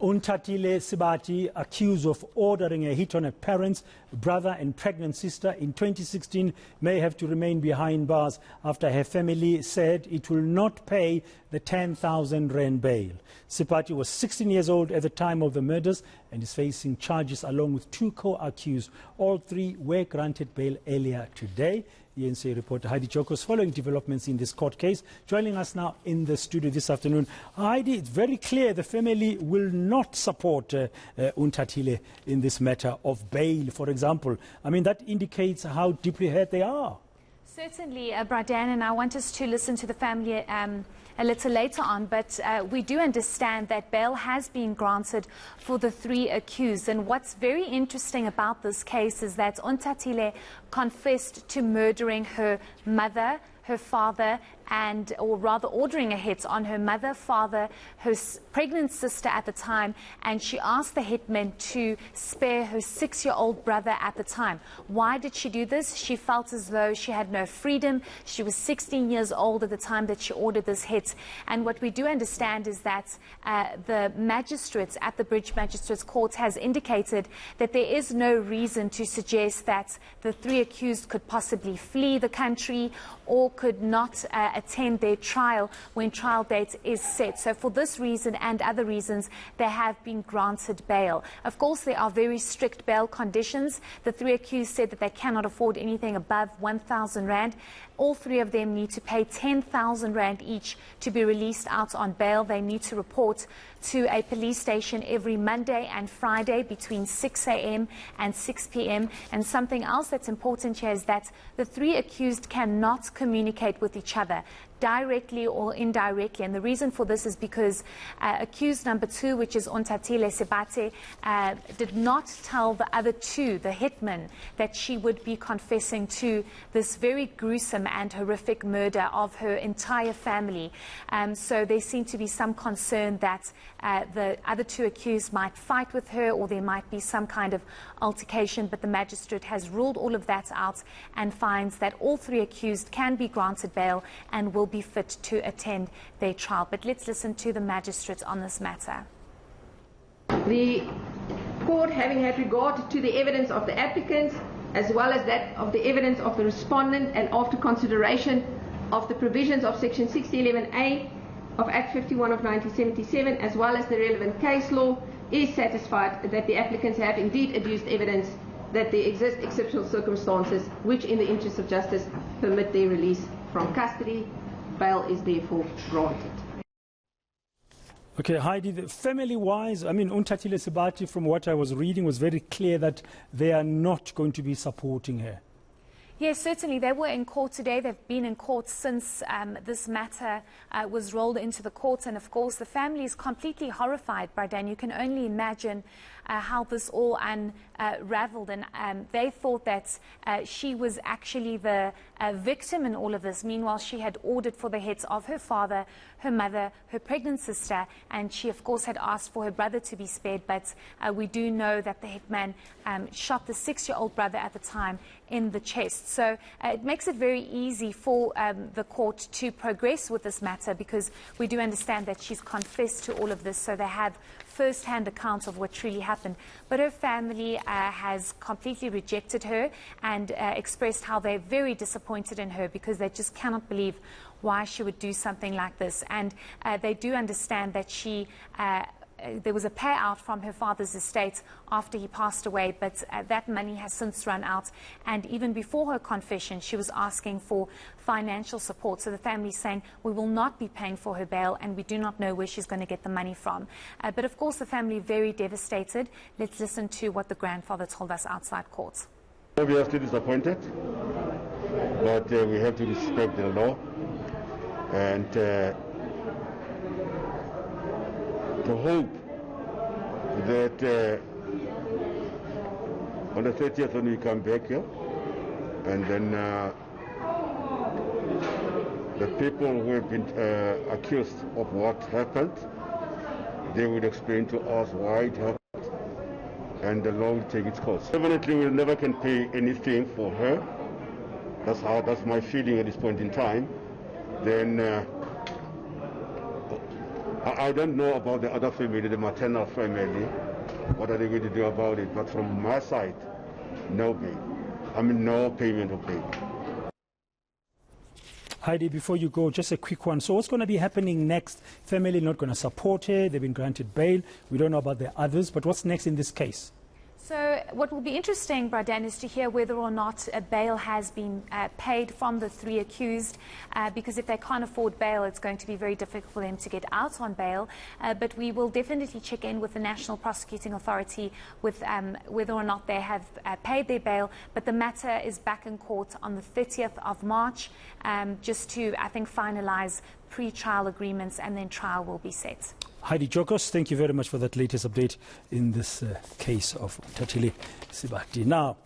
Onthatile Sebati, accused of ordering a hit on her parents, brother and pregnant sister in 2016, may have to remain behind bars after her family said it will not pay the 10,000 rand bail. Sebati was 16 years old at the time of the murders and is facing charges along with two co-accused. All three were granted bail earlier today. eNCA reporter Heidi Giokos following developments in this court case, joining us now in the studio this afternoon. Heidi, it's very clear the family will not support Onthatile in this matter of bail, for example. I mean, that indicates how deeply hurt they are. Certainly, Bradan, and I want us to listen to the family a little later on, but we do understand that bail has been granted for the three accused. And what's very interesting about this case is that Onthatile confessed to murdering her mother, her father, or rather ordering a hit on her mother, father, her pregnant sister at the time, and she asked the hitmen to spare her 6-year-old brother at the time. Why did she do this? She felt as though she had no freedom. She was 16 years old at the time that she ordered this hit. And what we do understand is that the magistrates at the Bridge Magistrates Court has indicated that there is no reason to suggest that the three accused could possibly flee the country or could not attend their trial when trial date is set. So for this reason and other reasons, they have been granted bail. Of course, there are very strict bail conditions. The three accused said that they cannot afford anything above 1,000 rand. All three of them need to pay 10,000 rand each to be released out on bail. They need to report to a police station every Monday and Friday between 6 a.m. and 6 p.m. And something else that's important here is that the three accused cannot communicate with each other, directly or indirectly. And the reason for this is because accused number 2, which is Onthatile Sebati, did not tell the other two, the hitmen, that she would be confessing to this very gruesome and horrific murder of her entire family. So there seemed to be some concern that the other two accused might fight with her or there might be some kind of altercation, but the magistrate has ruled all of that out and finds that all three accused can be granted bail and will be fit to attend their trial. But let's listen to the magistrate on this matter. The court, having had regard to the evidence of the applicants as well as that of the evidence of the respondent, and after consideration of the provisions of section 6011A of Act 51 of 1977 as well as the relevant case law, is satisfied that the applicants have indeed adduced evidence that there exist exceptional circumstances which in the interest of justice permit their release from custody. Bail is therefore granted. Okay, Heidi, family-wise, I mean, Onthatile Sebati, from what I was reading, was very clear that they are not going to be supporting her. Yes, certainly. They were in court today. They've been in court since this matter was rolled into the courts. And, of course, the family is completely horrified, Bradan. You can only imagine how this all unraveled. And they thought that she was actually the victim in all of this. Meanwhile, she had ordered for the heads of her father, her mother, her pregnant sister, and she, of course, had asked for her brother to be spared. But we do know that the hitman shot the 6-year-old brother at the time in the chest. So it makes it very easy for the court to progress with this matter, because we do understand that she's confessed to all of this, so they have first-hand accounts of what really happened. But her family has completely rejected her and expressed how they're very disappointed in her, because they just cannot believe why she would do something like this. And they do understand that she there was a payout from her father's estate after he passed away, but that money has since run out. And even before her confession, she was asking for financial support. So the family's saying, we will not be paying for her bail, and we do not know where she's going to get the money from. But of course, the family very devastated. Let's listen to what the grandfather told us outside court. We are still disappointed, but we have to respect the law and to hope that on the 30th when we come back here, and then the people who have been accused of what happened, they will explain to us why it happened, and the law will take its course. Definitely we never can pay anything for her. That's my feeling at this point in time. Then I don't know about the other family, the maternal family. What are they going to do about it? But from my side, no bail. I mean, no payment of bail. Heidi, before you go, just a quick one. So what's going to be happening next? Family not going to support her. They've been granted bail. We don't know about the others. But what's next in this case? So what will be interesting, Bradan, is to hear whether or not a bail has been paid from the 3 accused, because if they can't afford bail, it's going to be very difficult for them to get out on bail. But we will definitely check in with the National Prosecuting Authority with whether or not they have paid their bail. But the matter is back in court on the 30th of March, just to, I think, finalise pre-trial agreements, and then trial will be set. Heidi Giokos, thank you very much for that latest update in this case of Onthatile Sebati. Now,